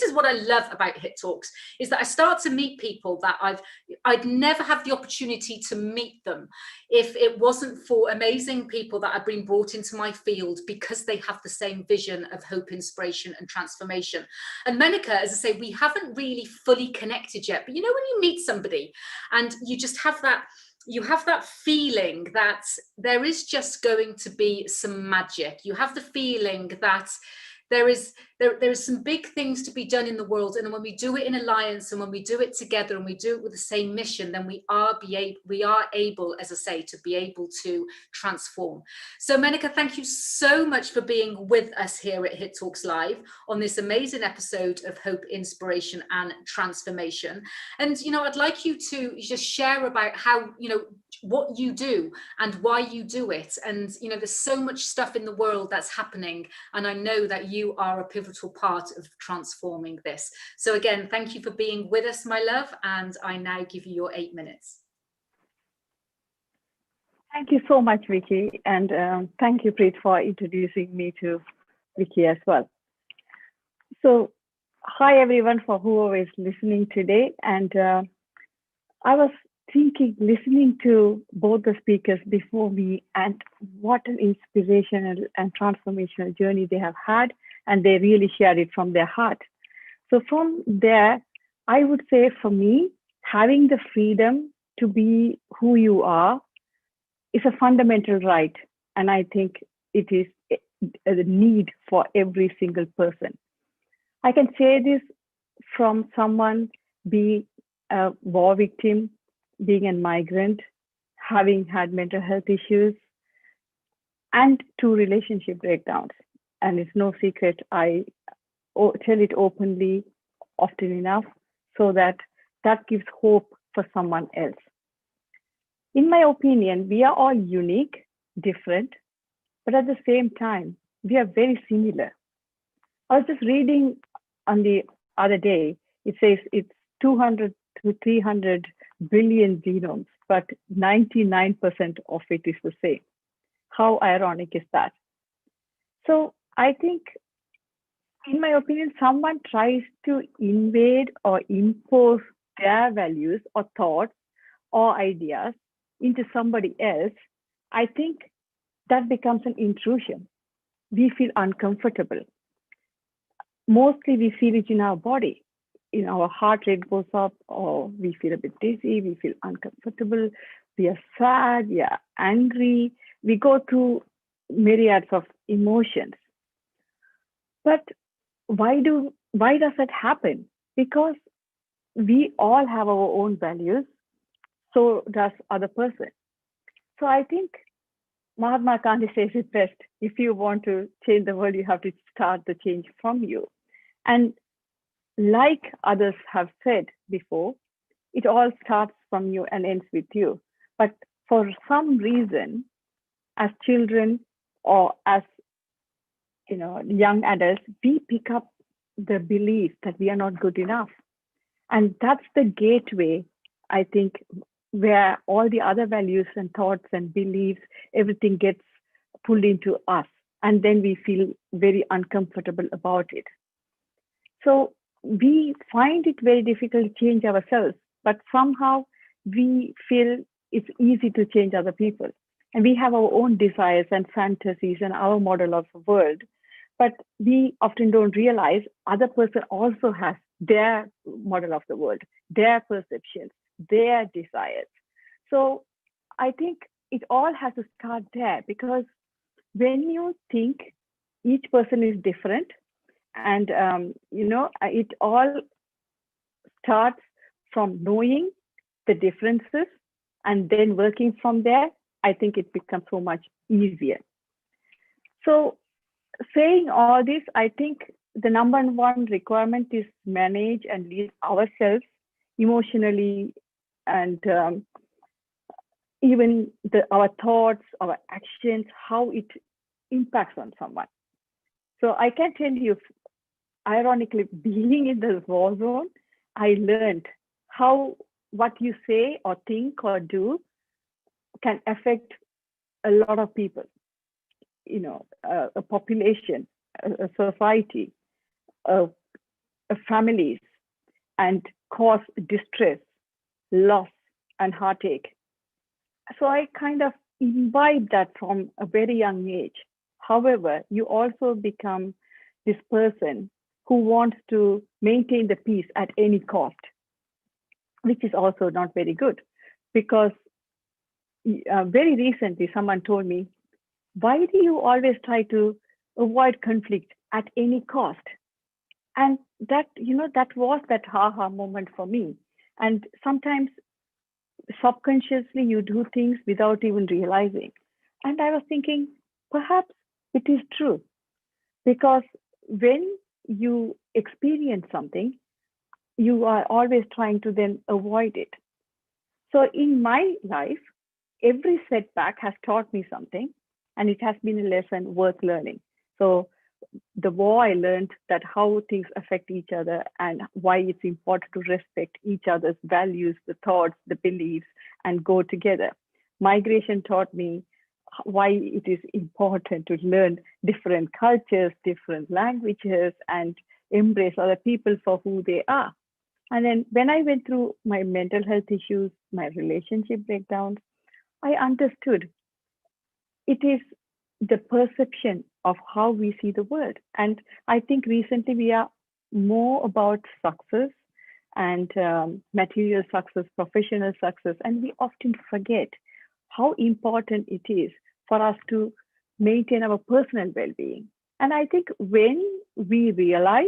is what I love about Hit Talks, is that I start to meet people that I'd never have the opportunity to meet them if it wasn't for amazing people that have been brought into my field, because they have the same vision of hope, inspiration, and transformation. And Menaca, as I say, we haven't really fully connected yet, but you know, when you meet somebody and you just have that, you have that feeling that there is just going to be some magic. You have the feeling that there is some big things to be done in the world, and when we do it in alliance, and when we do it together, and we do it with the same mission, then we are able, as I say, to be able to transform. So Menaca, thank you so much for being with us here at Hit Talks Live on this amazing episode of Hope, Inspiration, and Transformation. And you know, I'd like you to just share about how, you know, what you do and why you do it. And you know, there's so much stuff in the world that's happening, and I know that you are a pivotal part of transforming this. So again, thank you for being with us, my love, and I now give you your 8 minutes. Thank you so much, Vikki, and thank you, Preet, for introducing me to Vikki as well. So hi everyone, for whoever is listening today. And I was thinking, listening to both the speakers before me, and what an inspirational and transformational journey they have had, and they really shared it from their heart. So from there, I would say, for me, having the freedom to be who you are is a fundamental right, and I think it is a need for every single person. I can say this from someone being a war victim, being a migrant, having had mental health issues, and 2 relationship breakdowns. And it's no secret, I tell it openly often enough, so that gives hope for someone else. In my opinion, we are all unique, different, but at the same time, we are very similar. I was just reading on the other day, it says it's 200 to 300 billion genomes, but 99% of it is the same. How ironic is that? So I think, in my opinion, someone tries to invade or impose their values or thoughts or ideas into somebody else, I think that becomes an intrusion. We feel uncomfortable. Mostly we feel it in our body. In our heart rate goes up, or we feel a bit dizzy, we feel uncomfortable, we are sad, we are angry, we go through myriads of emotions. But why does that happen? Because we all have our own values, so does other person. So I think Mahatma Gandhi says it best: if you want to change the world, you have to start the change from you. And like others have said before, it all starts from you and ends with you. But for some reason, as children or as young adults, we pick up the belief that we are not good enough. And that's the gateway, I think, where all the other values and thoughts and beliefs, everything gets pulled into us. And then we feel very uncomfortable about it. So we find it very difficult to change ourselves, but somehow we feel it's easy to change other people. And we have our own desires and fantasies and our model of the world, but we often don't realize other person also has their model of the world, their perceptions, their desires. So I think it all has to start there, because when you think each person is different, and it all starts from knowing the differences and then working from there, I think it becomes so much easier. So saying all this, I think the number one requirement is manage and lead ourselves emotionally, and even our thoughts, our actions, how it impacts on someone. So I can tell you, ironically, being in the war zone, I learned how what you say or think or do can affect a lot of people, a population, a society, families and cause distress, loss, and heartache. So I kind of imbibe that from a very young age. However, you also become this person who wants to maintain the peace at any cost, which is also not very good. Because very recently, someone told me, why do you always try to avoid conflict at any cost? And that, that was that ha moment for me. And sometimes subconsciously you do things without even realizing. And I was thinking, perhaps it is true, because when you experience something, you are always trying to then avoid it. So in my life, every setback has taught me something, and it has been a lesson worth learning. So the more I learned that how things affect each other and why it's important to respect each other's values, the thoughts, the beliefs, and go together. Migration taught me why it is important to learn different cultures, different languages, and embrace other people for who they are. And then when I went through my mental health issues, my relationship breakdowns, I understood it is the perception of how we see the world. And I think recently we are more about success and material success, professional success, and we often forget how important it is for us to maintain our personal well-being. And I think when we realize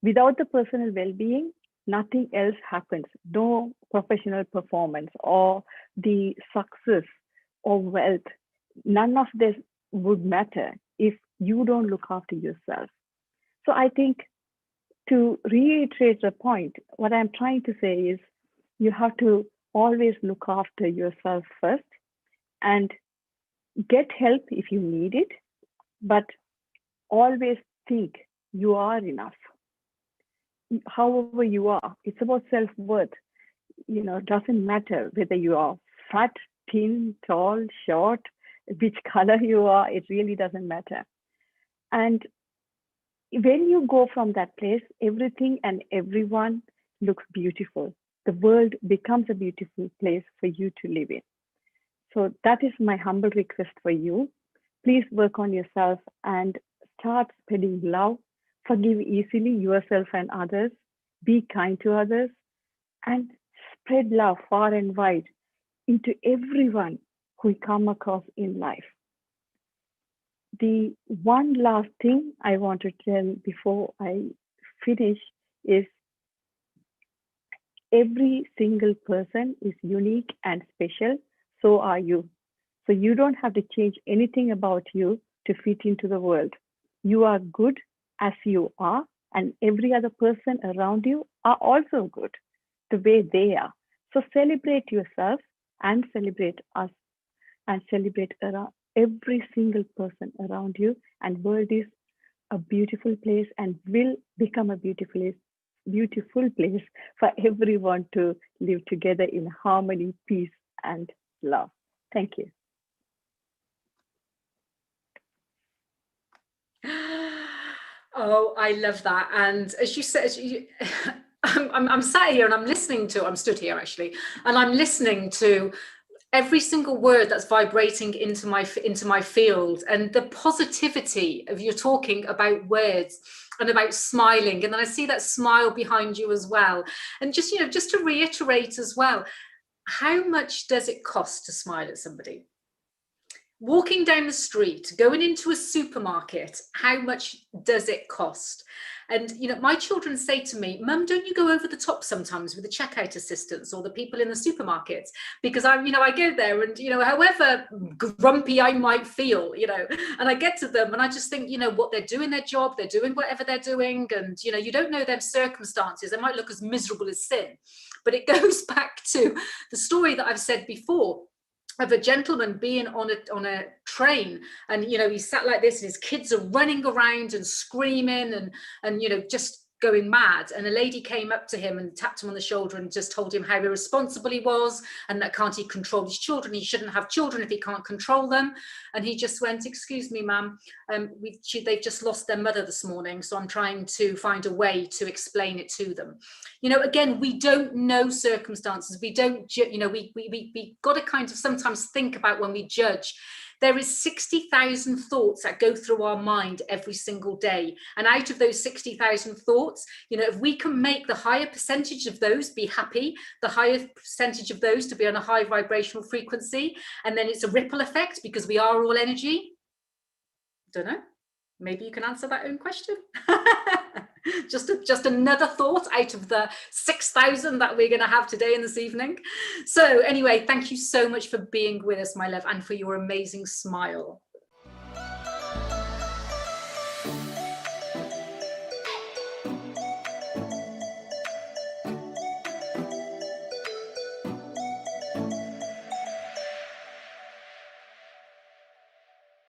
without the personal well-being, nothing else happens. No professional performance or the success or wealth, none of this would matter if you don't look after yourself. So I think, to reiterate the point, what I'm trying to say is you have to always look after yourself first and get help if you need it, but always think you are enough. However you are, it's about self-worth. It doesn't matter whether you are fat, thin, tall, short, which color you are, it really doesn't matter. And when you go from that place, everything and everyone looks beautiful. The world becomes a beautiful place for you to live in. So that is my humble request for you. Please work on yourself and start spreading love. Forgive easily yourself and others. Be kind to others and spread love far and wide into everyone who you come across in life. The one last thing I want to tell before I finish is every single person is unique and special. So are you. So you don't have to change anything about you to fit into the world. You are good as you are, and every other person around you are also good the way they are. So celebrate yourself and celebrate us and celebrate around every single person around you. And world is a beautiful place and will become a beautiful place for everyone to live together in harmony, peace, and love. Thank you. Oh, I love that. And as you said, I'm sat here and I'm stood here actually, and I'm listening to every single word that's vibrating into my field, and the positivity of you talking about words and about smiling. And then I see that smile behind you as well. And just, just to reiterate as well, how much does it cost to smile at somebody? Walking down the street, going into a supermarket, how much does it cost? And, my children say to me, Mum, don't you go over the top sometimes with the checkout assistants or the people in the supermarkets? Because I go there and, however grumpy I might feel, and I get to them and I just think, what they're doing their job, they're doing whatever they're doing. And, you don't know their circumstances. They might look as miserable as sin. But it goes back to the story that I've said before of a gentleman being on a train, and he sat like this and his kids are running around and screaming and just going mad, and a lady came up to him and tapped him on the shoulder and just told him how irresponsible he was, and that can't he control his children, he shouldn't have children if he can't control them. And he just went, excuse me, ma'am, they've just lost their mother this morning, so I'm trying to find a way to explain it to them. You know, again, we don't know circumstances, we don't, you know, we got to kind of sometimes think about when we judge. There is 60,000 thoughts that go through our mind every single day. And out of those 60,000 thoughts, you know, if we can make the higher percentage of those be happy, the higher percentage of those to be on a high vibrational frequency, and then it's a ripple effect because we are all energy. Don't know. Maybe you can answer that own question. just another thought out of the 6,000 that we're going to have today and this evening. So anyway, thank you so much for being with us, my love, and for your amazing smile.